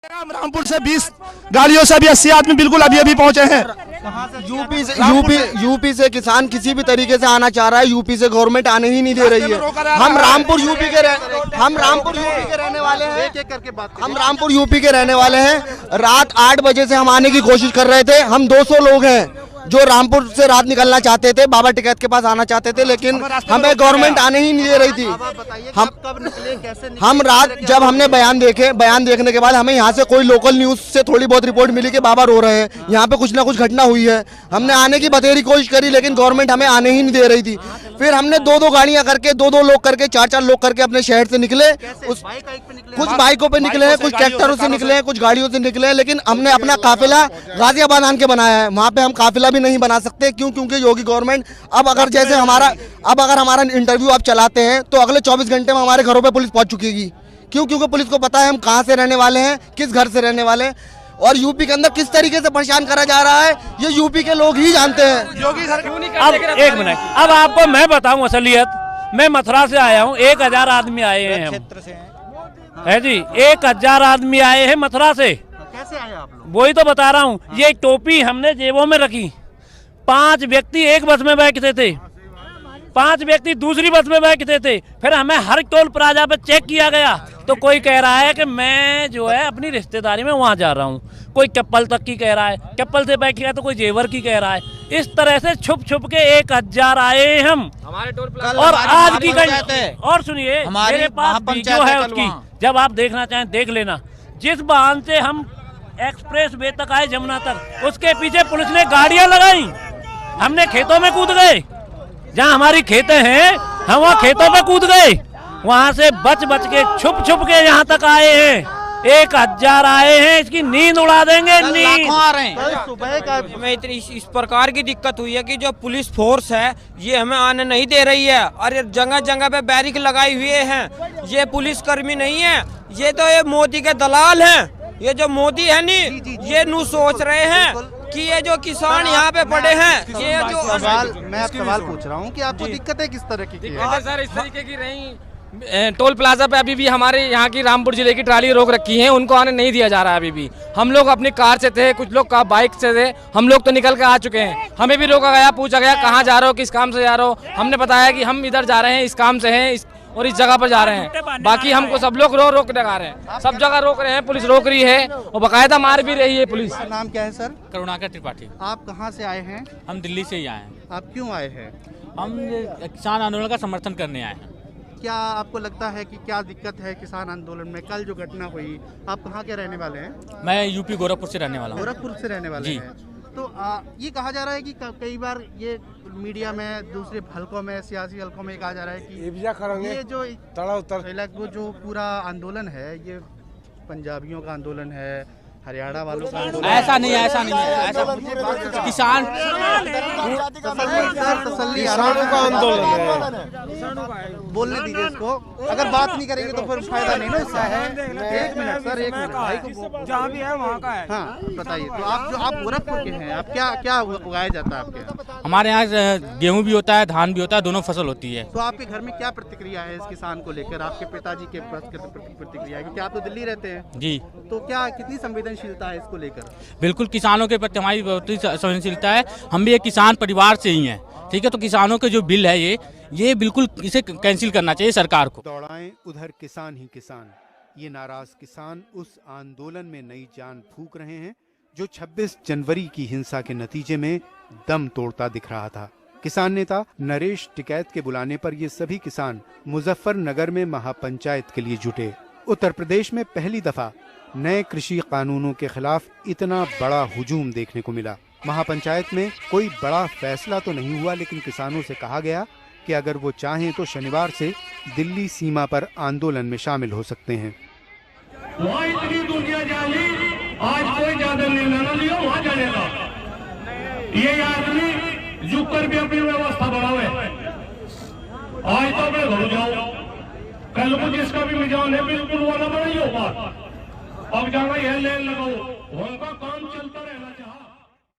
हम रामपुर से 20 गाड़ियों से अभी 80 आदमी बिल्कुल अभी पहुंचे हैं। यूपी से किसान किसी भी तरीके से आना चाह रहा है, यूपी से गवर्नमेंट आने ही नहीं दे रही है। हम रामपुर यूपी के रहने वाले हैं। हम रामपुर यूपी के रहने वाले हैं। रात 8 बजे से हम आने की कोशिश कर रहे थे। हम 200 लोग हैं जो रामपुर से रात निकलना चाहते थे, बाबा टिकैत के पास आना चाहते थे, लेकिन हमें गवर्नमेंट आने ही नहीं दे रही थी। हम कब निकले, कैसे निकले? हम रात जब हमने बयान देखने के बाद हमें यहाँ से कोई लोकल न्यूज से थोड़ी बहुत रिपोर्ट मिली कि बाबा रो रहे हैं, यहाँ पे कुछ ना कुछ घटना हुई है। हमने आने की बतेरी कोशिश करी, लेकिन गवर्नमेंट हमें आने ही नहीं दे रही थी। फिर हमने 2-2 गाड़ियां करके 2-2 लोग करके 4-4 लोग करके अपने शहर से निकले। कुछ बाइकों पे निकले हैं, कुछ ट्रैक्टरों से निकले हैं, कुछ गाड़ियों से निकले हैं, लेकिन हमने अपना काफिला गाजियाबाद आन के बनाया है। वहाँ पे हम काफिला भी नहीं बना सकते, क्योंकि योगी गवर्नमेंट अब अगर हमारा इंटरव्यू आप चलाते हैं तो अगले 24 घंटे में हमारे घरों पे पुलिस पहुंच चुकेगी। क्योंकि पुलिस को पता है हम कहां से रहने वाले हैं, किस घर से रहने वाले हैं, और यूपी के अंदर किस तरीके से परेशान करा जा रहा है ये यूपी के लोग ही जानते हैं। योगी सर क्यों नहीं अब एक मिनट, अब आपको मैं बताऊं असलियत। मैं मथुरा से आया हूं, 1000 आदमी आए हैं हम, है जी, 1000 आदमी आए हैं मथुरा से। कैसे आए आप लोग? वही तो बता रहा हूँ। ये टोपी हमने जेबों में रखी। 5 व्यक्ति एक बस में बैठते थे, 5 व्यक्ति दूसरी बस में बैठते थे। फिर हमें हर टोल प्लाजा पे चेक किया गया तो कोई कह रहा है कि मैं जो है अपनी रिश्तेदारी में वहाँ जा रहा हूँ, कोई चप्पल तक की कह रहा है, चप्पल से बैठ गया तो कोई जेवर की कह रहा है। इस तरह से छुप के 1000 आए हम हमारे टोल प्लाजा। और आज की और सुनिए, मेरे पास वीडियो है उसकी, जब आप देखना चाहें देख लेना। जिस वाहन से हम एक्सप्रेस वे तक आए जमुना तक, उसके पीछे पुलिस ने गाड़ियां लगाई। हमने खेतों में कूद गए, जहां हमारी खेतें हैं हम वहां खेतों में कूद गए। वहां से बच के छुप के यहाँ तक आए हैं। 1000 आए हैं, इसकी नींद उड़ा देंगे। नींद आ रहे हैं। सुबह का हमें इतनी इस प्रकार की दिक्कत हुई है कि जो पुलिस फोर्स है ये हमें आने नहीं दे रही है, और ये जगह पे बैरिक लगाई हुए हैं। ये पुलिस कर्मी नहीं है, ये तो ये मोदी के दलाल हैं। ये जो मोदी है नी, ये नू सोच रहे हैं कि ये जो किसान यहाँ पे पड़े हैं, ये जो मैं सवाल पूछ रहा हूँ कि आपको दिक्कतें किस तरह की है? सर इस तरीके की रही, टोल प्लाजा पे अभी भी हमारे यहाँ की रामपुर जिले की ट्राली रोक रखी है, उनको आने नहीं दिया जा रहा है अभी भी। हम लोग अपनी कार से थे, कुछ लोग बाइक से थे, हम लोग तो निकल के आ चुके हैं। हमें भी रोका गया, पूछा गया कहाँ जा रहे हो, किस काम से जा रहे हो। हमने बताया कि हम इधर जा रहे हैं, इस काम से हैं और इस जगह पर जा रहे हैं। बाकी हमको सब लोग रोक लगा रहे हैं, सब जगह रोक रहे हैं, पुलिस रोक रही है और बाकायदा मार भी रही है पुलिस। नाम क्या है सर? करुणाकर त्रिपाठी। आप कहाँ से आए हैं? हम दिल्ली से ही आए हैं। आप क्यों आए हैं? हम किसान आंदोलन का समर्थन करने आए हैं। क्या आपको लगता है कि क्या दिक्कत है किसान आंदोलन में? कल जो घटना हुई, आप कहाँ के रहने वाले हैं? मैं यूपी गोरखपुर से रहने वाला हूँ। गोरखपुर से रहने वाले जी। हैं। तो ये कहा जा रहा है कि कई बार ये मीडिया में, दूसरे हलकों में, सियासी हलकों में कहा जा रहा है कि ये जो जो पूरा आंदोलन है ये पंजाबियों का आंदोलन है, हरियाणा वालों का आंदोलन। ऐसा नहीं है, ऐसा किसान तसल्ली का आंदोलन है। बोलने दीजिए इसको, अगर बात नहीं करेंगे तो फिर फायदा नहीं ना उसका है। 1 मिनट सर, 1 मिनट भाई को जहाँ भी है वहाँ का है। हाँ बताइए, तो आप गोरखपुर के हैं, आप क्या उगाया जाता है आपके यहाँ? हमारे यहाँ गेहूँ भी होता है, धान भी होता है, दोनों फसल होती है। तो आपके घर में क्या प्रतिक्रिया है इस किसान को लेकर? आपके पिताजी के पास प्रतिक्रिया है, क्योंकि आप तो दिल्ली रहते हैं जी। तो क्या कितनी संवेदनशीलता है इसको लेकर? बिल्कुल, किसानों के प्रति हमारी बहुत ही संवेदनशीलता है। हम भी एक किसान परिवार से ही हैं, ठीक है। तो किसानों के जो बिल है ये बिल्कुल इसे कैंसिल करना चाहिए सरकार को। दौड़ाएं उधर किसान ही किसान, ये नाराज किसान उस आंदोलन में नई जान फूंक रहे हैं जो 26 जनवरी की हिंसा के नतीजे में दम तोड़ता दिख रहा था। किसान नेता नरेश टिकैत के बुलाने पर ये सभी किसान मुजफ्फरनगर में महापंचायत के लिए जुटे। उत्तर प्रदेश में पहली दफा नए कृषि कानूनों के खिलाफ इतना बड़ा हुजूम देखने को मिला। महापंचायत में कोई बड़ा फैसला तो नहीं हुआ, लेकिन किसानों से कहा गया कि अगर वो चाहें तो शनिवार से दिल्ली सीमा पर आंदोलन में शामिल हो सकते हैं। वहाँ इतनी दुनिया जाली, आज कोई ज्यादा निर्णय न लियो वहाँ जाने का। ये आदमी झुक कर भी अपनी व्यवस्था बढ़ावे। आज तो मैं घर जाऊँ, कल को जिसका भी मिजान है बिल्कुल वो न बनाइयो बात। अब जाना यह लेन लगाओ, उनका काम चलता रहना चाहिए।